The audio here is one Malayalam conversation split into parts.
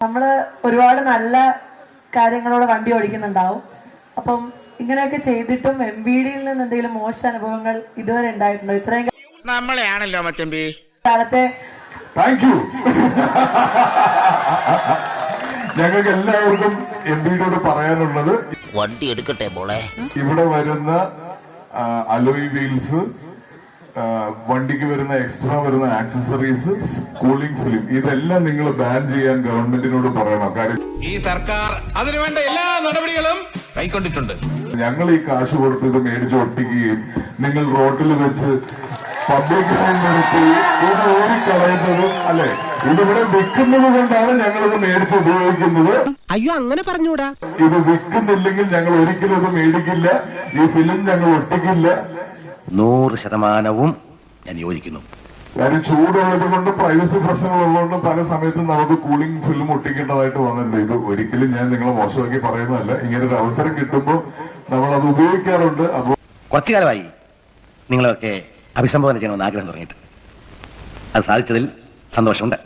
നമ്മള് ഒരുപാട് നല്ല കാര്യങ്ങളോടെ വണ്ടി ഓടിക്കുന്നുണ്ടാവും. അപ്പം ഇങ്ങനെയൊക്കെ ചെയ്തിട്ടും MVDയിൽ നിന്ന് എന്തെങ്കിലും മോശം അനുഭവങ്ങൾ ഇതുവരെ ഉണ്ടായിട്ടുണ്ടോ? ഇത്രയും നമ്മളെയാണല്ലോ മച്ചമ്പി കാലത്തെ. Thank you. ഞങ്ങൾക്ക് എല്ലാവർക്കും MVDയോട് പറയാനുള്ളത്, വണ്ടി എടുക്കട്ടെ മോളെ. ഇവിടെ വരുന്ന അലോയ് വീൽസ്, വണ്ടിക്ക് വരുന്ന എക്സ്ട്രാ വരുന്ന ആക്സസറീസ്, കൂളിംഗ് ഫിലിം, ഇതെല്ലാം നിങ്ങൾ ബാൻ ചെയ്യാൻ ഗവൺമെന്റിനോട് പറയണം. കാര്യം ഈ സർക്കാർ അതിനുവേണ്ട എല്ലാ നടപടികളും കൈക്കൊണ്ടിട്ടുണ്ട്. ഞങ്ങൾ ഈ കാശ് കൊടുത്ത് ഇത് മേടിച്ച് ഒട്ടിക്കുകയും നിങ്ങൾ റോട്ടിൽ വെച്ച് പബ്ലിക് നിർത്തി ഇത് ഓടിക്കളയുന്നതും അല്ലെ, ഇതിവിടെ വിൽക്കുന്നത് കൊണ്ടാണ് ഞങ്ങളിത് മേടിച്ച് ഉപയോഗിക്കുന്നത്. അയ്യോ അങ്ങനെ പറഞ്ഞൂടാ. ഇത് വിൽക്കുന്നില്ലെങ്കിൽ ഞങ്ങൾ ഒരിക്കലും ഇത് മേടിക്കില്ല. ഈ ഫിലിം ഞങ്ങൾ ഒട്ടിക്കില്ല. 100% ഞാൻ യോജിക്കുന്നു. കാര്യം ചൂടുള്ളത് കൊണ്ട്, പ്രൈവസി പ്രശ്നങ്ങളുള്ളതുകൊണ്ട് പല സമയത്തും നമുക്ക് കൂളിംഗ് ഫിലിം ഒട്ടിക്കേണ്ടതായിട്ട് വന്നിട്ടുണ്ട്. ഇത് ഒരിക്കലും ഞാൻ നിങ്ങളെ മോശമാക്കി പറയുന്നതല്ല. ഇങ്ങനെ ഒരു അവസരം കിട്ടുമ്പോൾ നമ്മൾ അത് ഉപയോഗിക്കാറുണ്ട്. അപ്പോൾ കുറച്ചു കാലമായി നിങ്ങളൊക്കെ അഭിസംബോധന ചെയ്യണമെന്ന് ആഗ്രഹം തുടങ്ങിയിട്ട് അത് സാധിച്ചതിൽ സന്തോഷമുണ്ട്.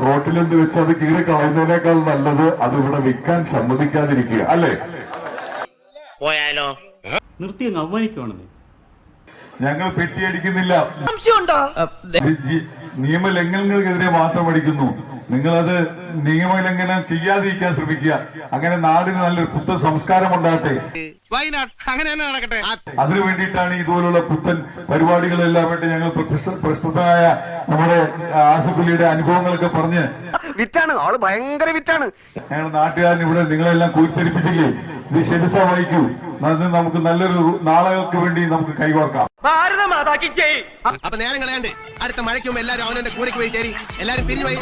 റോട്ടിലെന്ത് വെച്ച് അത് കീറി കളയുന്നതിനേക്കാൾ നല്ലത് അത് ഇവിടെ വിൽക്കാൻ സമ്മതിക്കാതിരിക്കുക, അല്ലേ? പോയാലോ? നിർത്തി അങ്ങ് അവമാനിക്കുവാണെന്നേ. ഞങ്ങൾ പെറ്റിയടിക്കുന്നില്ല. നിയമലംഘനങ്ങൾക്കെതിരെ മാത്രം അടിക്കുന്നു. നിങ്ങളത് നിയമലംഘനം ചെയ്യാതിരിക്കാൻ ശ്രമിക്കുക. അങ്ങനെ നാടിന് നല്ലൊരു പുത്തൻ സംസ്കാരം ഉണ്ടാകട്ടെ. അങ്ങനെ തന്നെ നടക്കട്ടെ. അതിനു വേണ്ടിയിട്ടാണ് ഇതുപോലുള്ള പുത്തൻ പരിപാടികളെല്ലാം വേണ്ടി ഞങ്ങൾ പ്രസിദ്ധമായ നമ്മുടെ ആസിഫലിയുടെ അനുഭവങ്ങളൊക്കെ പറഞ്ഞ് വിറ്റാണ് ആള്, ഭയങ്കര വിറ്റാണ്. ഞങ്ങൾ നാട്ടുകാരൻ ഇവിടെ നിങ്ങളെല്ലാം കൂട്ടിത്തെരിപ്പിച്ചില്ലേ? ഇത് ശരിസ വഹിക്കൂ. അത് നമുക്ക് നല്ലൊരു നാളെകൾക്ക് വേണ്ടി നമുക്ക് കൈകോർക്കാം. അപ്പൊ നേരം കളയാണ്ട് അടുത്ത മഴയ്ക്ക് മുമ്പ് എല്ലാവരും അവനെ കൂരയ്ക്ക് പോയി ചേരി. എല്ലാവരും പിരിഞ്ഞു പോയി.